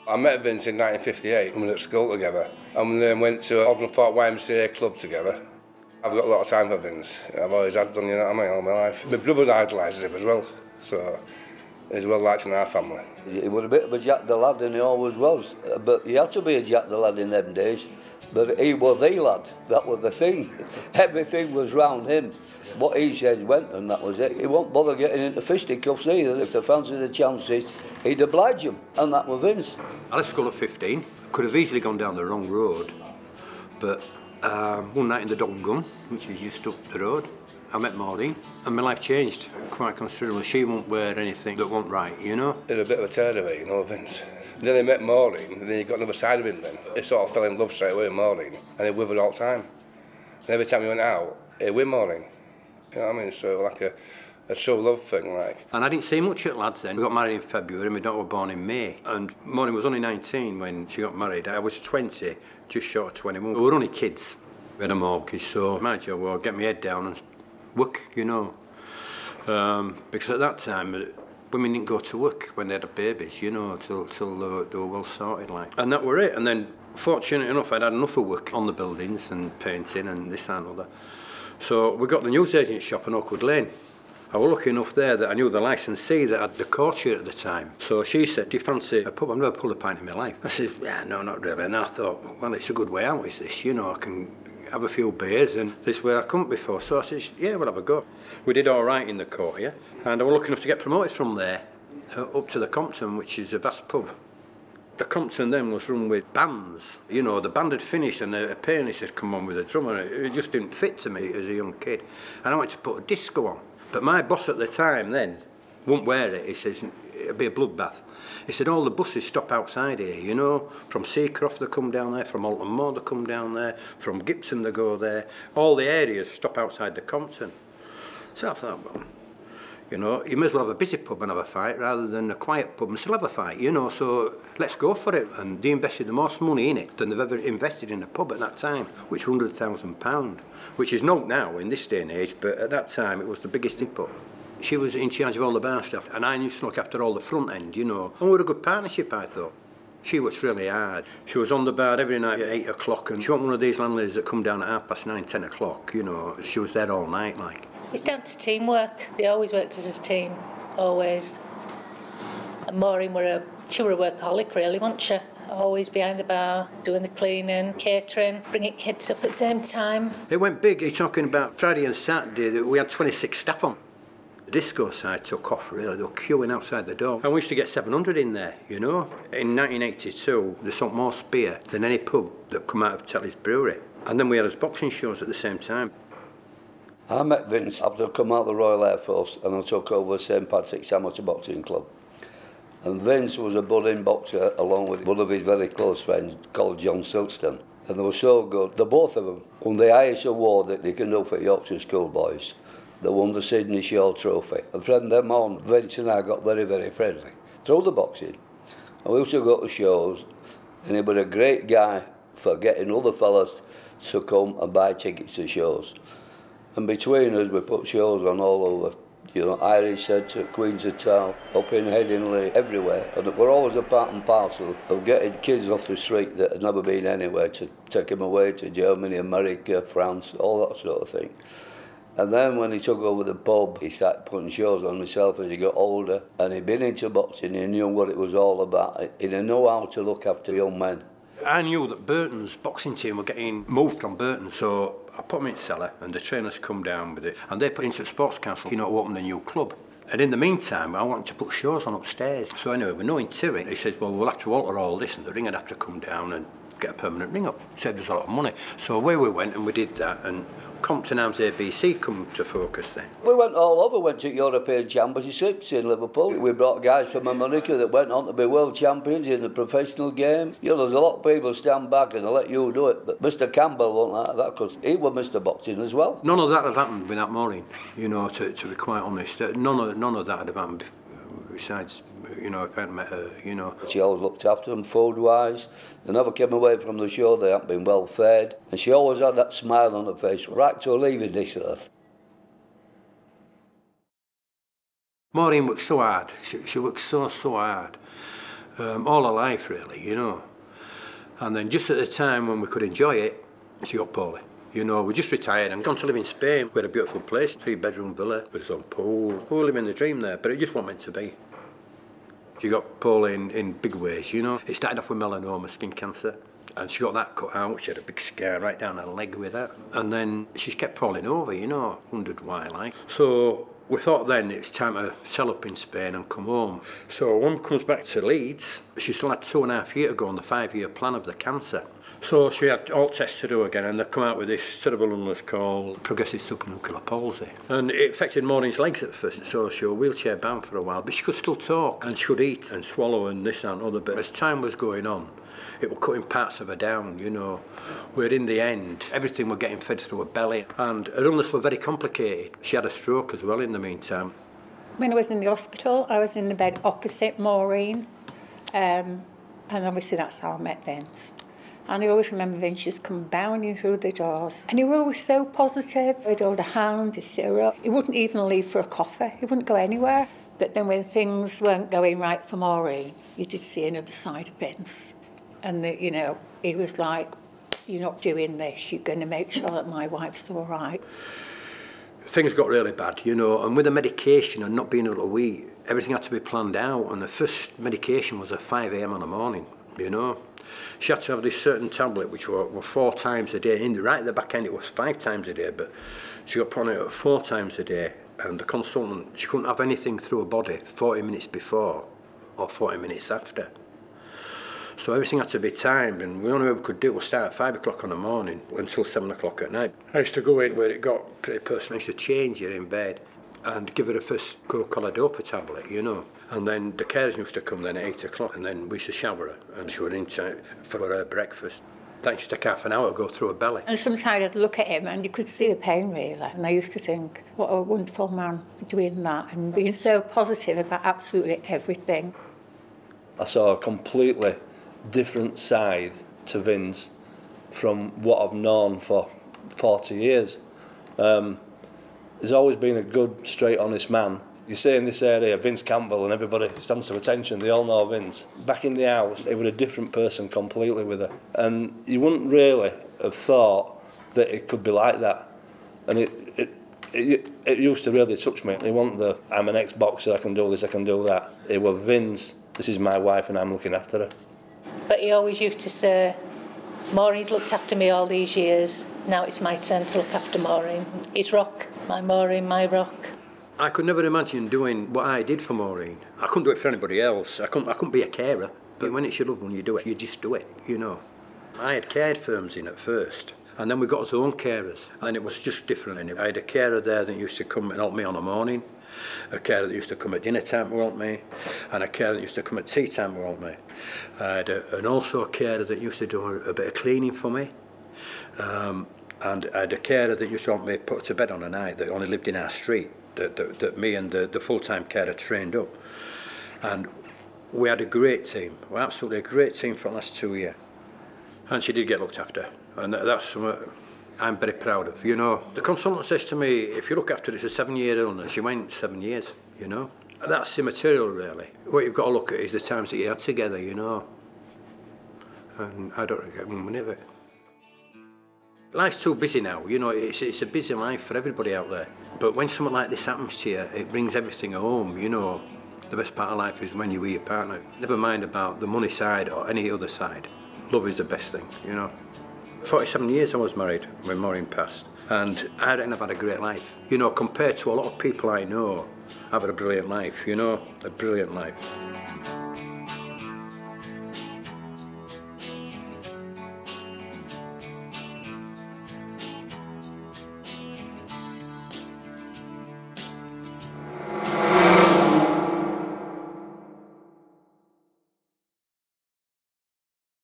I met Vince in 1958 when we were at school together, and we then went to Osborne Fort YMCA club together. I've got a lot of time for Vince. I've always had done, you know what I mean, all my life. My brother idolises him as well, so he's well liked in our family. He was a bit of a Jack the Lad, and he always was. But he had to be a Jack the Lad in them days. But he was the lad, that was the thing. Everything was round him. What he said went, and that was it. He won't bother getting into fisticuffs either. If they fancy the chances, he'd oblige them, and that was Vince. I left school at 15. Could have easily gone down the wrong road, but one night in the Dog and Gun, which is just up the road, I met Maureen, and my life changed quite considerably. She won't wear anything that wasn't right, you know? He had a bit of a tear of it, you know, Vince. Then he met Maureen, and then he got another side of him then. He sort of fell in love straight away with Maureen, and he with her all the time. And every time he went out, he'd with Maureen. You know what I mean? So like a true love thing, like. And I didn't see much at lads then. We got married in February, and my daughter was born in May. And Maureen was only 19 when she got married. I was 20, just short of 21. We were only kids. We had a mortgage, so my job was get my head down and work, you know. Because at that time, women didn't go to work when they had babies, you know, till they were well sorted, like. And that were it. And then, fortunate enough, I'd had enough of work on the buildings and painting and this and other. So we got the newsagent shop in Oakwood Lane. I was lucky enough there that I knew the licensee that had the courtier at the time. So she said, do you fancy a pub? I've never pulled a pint in my life. I said, yeah, no, not really. And then I thought, well, it's a good way out, is this? You know, I can have a few beers, and this is where I come before. So I said, yeah, we'll have a go. We did all right in the courtier, and I was lucky enough to get promoted from there up to the Compton, which is a vast pub. The Compton then was run with bands. You know, the band had finished and a pianist had come on with a drummer. It just didn't fit to me as a young kid. And I wanted to put a disco on. But my boss at the time then wouldn't wear it. He says, it'd be a bloodbath. He said, all the buses stop outside here, you know. From Seacroft they come down there, from Alton Moor they come down there, from Gibson they go there. All the areas stop outside the Compton. So I thought, well, you know, you may as well have a busy pub and have a fight rather than a quiet pub and still have a fight, you know, so let's go for it. And they invested the most money in it than they've ever invested in a pub at that time, which was £100,000, which is not now in this day and age, but at that time it was the biggest input. She was in charge of all the bar stuff, and I used to look after all the front end, you know. And we were a good partnership, I thought. She worked really hard. She was on the bar every night at 8 o'clock, and she wasn't one of these landladies that come down at 9:30, 10 o'clock, you know. She was there all night, like. It's down to teamwork. They always worked as a team, always. And Maureen she were a workaholic, really, wasn't she? Always behind the bar, doing the cleaning, catering, bringing kids up at the same time. It went big. You're talking about Friday and Saturday. We had 26 staff on. The disco side took off, really. They were queuing outside the door. And we used to get 700 in there, you know. In 1982, they sold more beer than any pub that come out of Telly's Brewery. And then we had us boxing shows at the same time. I met Vince after I come out of the Royal Air Force, and I took over St Patrick's Amateur Boxing Club. And Vince was a budding boxer along with one of his very close friends called John Silkston. And they were so good. The both of them won the highest award that they can do for Yorkshire schoolboys. They won the Sydney Shaw Trophy. And from them on, Vince and I got very, very friendly through the boxing. And we used to go to shows, and he was a great guy for getting other fellas to come and buy tickets to shows. And between us, we put shows on all over. You know, Irish Centre, Queen's of Town, up in Headingley, everywhere. And we're always a part and parcel of getting kids off the street that had never been anywhere to take them away to Germany, America, France, all that sort of thing. And then when he took over the pub, he started putting shows on himself as he got older. And he'd been into boxing, he knew what it was all about. He didn't know how to look after young men. I knew that Burton's boxing team were getting moved from Burton, so I put them in cellar, and the trainers come down with it, and they put into the Sports Council, you know, to open a new club. And in the meantime, I wanted to put shows on upstairs. So anyway, we're knowing to it. He said, well, we'll have to alter all this, and the ring would have to come down and get a permanent ring up. Saved us a lot of money. So away we went, and we did that, and Compton Arms ABC come to focus then. We went all over, went to European Championships in Liverpool. We brought guys from America that went on to be world champions in the professional game. You know, there's a lot of people stand back and they let you do it, but Mr. Campbell won't like that because he was Mr. Boxing as well. None of that had happened without Maureen, you know, to be quite honest. None of that had happened besides, you know, if I hadn't met her, you know. She always looked after them food-wise. They never came away from the show, they hadn't been well fed. And she always had that smile on her face, right to leaving this earth. Maureen worked so hard. She worked so hard. all her life really, you know. And then just at the time when we could enjoy it, she got poorly. You know, we just retired and gone to live in Spain. We had a beautiful place, 3-bedroom villa with its own pool. We were living the dream there, but it just wasn't meant to be. She got poorly in big ways, you know. It started off with melanoma, skin cancer, and she got that cut out. She had a big scar right down her leg with that. And then she kept falling over, you know, wondered why, like. So we thought then it's time to sell up in Spain and come home. So when we comes back to Leeds, she still had 2.5 years to go on the 5-year plan of the cancer. So she had all tests to do again, and they come out with this terrible illness called progressive supranuclear palsy. And it affected Maureen's legs at first, so she was wheelchair bound for a while, but she could still talk, and she could eat and swallow and this and other. But as time was going on, it was cutting parts of her down, you know. Where in the end, everything was getting fed through her belly, and her illness was very complicated. She had a stroke as well in the meantime. When I was in the hospital, I was in the bed opposite Maureen, and obviously that's how I met Vince. And I always remember Vince just come bounding through the doors. And he was always so positive. He'd hold a hand, he'd sit her up. He wouldn't even leave for a coffee. He wouldn't go anywhere. But then when things weren't going right for Maureen, you did see another side of Vince. And, you know, he was like, you're not doing this. You're going to make sure that my wife's all right. Things got really bad, you know, and with the medication and not being able to eat, everything had to be planned out. And the first medication was at 5 a.m. in the morning, you know. She had to have this certain tablet, which were 4 times a day. Right at the back end, it was 5 times a day, but she got put on it 4 times a day. And the consultant, she couldn't have anything through her body 40 minutes before or 40 minutes after. So everything had to be timed, and the only way we could do it was start at 5 o'clock in the morning until 7 o'clock at night. I used to go in where it got pretty personal. I used to change her in bed and give her the first Coca-Cola tablet, you know. And then the carers used to come then at 8 o'clock, and then we used to shower her, and she would in time for her breakfast. That used to take half an hour to go through her belly. And sometimes I'd look at him and you could see the pain really. And I used to think, what a wonderful man doing that and being so positive about absolutely everything. I saw a completely different side to Vince from what I've known for 40 years. He's always been a good, straight, honest man. You say in this area, Vince Campbell, and everybody stands to attention, they all know Vince. Back in the house, he was a different person completely with her. And you wouldn't really have thought that it could be like that. And it used to really touch me. He wasn't the, I'm an ex-boxer, I can do this, I can do that. It was Vince, this is my wife and I'm looking after her. But he always used to say, Maureen's looked after me all these years, now it's my turn to look after Maureen. His rock, my Maureen, my rock. I could never imagine doing what I did for Maureen. I couldn't do it for anybody else. I couldn't be a carer. But when it's your loved one, you do it. You just do it, you know. I had cared firms in at first, and then we got our own carers, and it was just different. I had a carer there that used to come and help me on the morning, a carer that used to come at dinner time to help me, and a carer that used to come at tea time to help me. I had and also a carer that used to do a bit of cleaning for me. And I had a carer that used to help me put her to bed on a night that only lived in our street. That me and the full-time carer trained up. And we had a great team, absolutely a great team for the last 2 years. And she did get looked after, and that's something I'm very proud of, you know. The consultant says to me, if you look after it, it's a 7-year illness. She went 7 years, you know. That's immaterial, really. What you've got to look at is the times that you had together, you know. And I don't regret one minute of it. Life's too busy now, you know, it's a busy life for everybody out there. But when something like this happens to you, it brings everything home, you know. The best part of life is when you're with your partner. Never mind about the money side or any other side. Love is the best thing, you know. 47 years I was married when Maureen passed, and I reckon I've had a great life. You know, compared to a lot of people I know, I've had a brilliant life, you know, a brilliant life.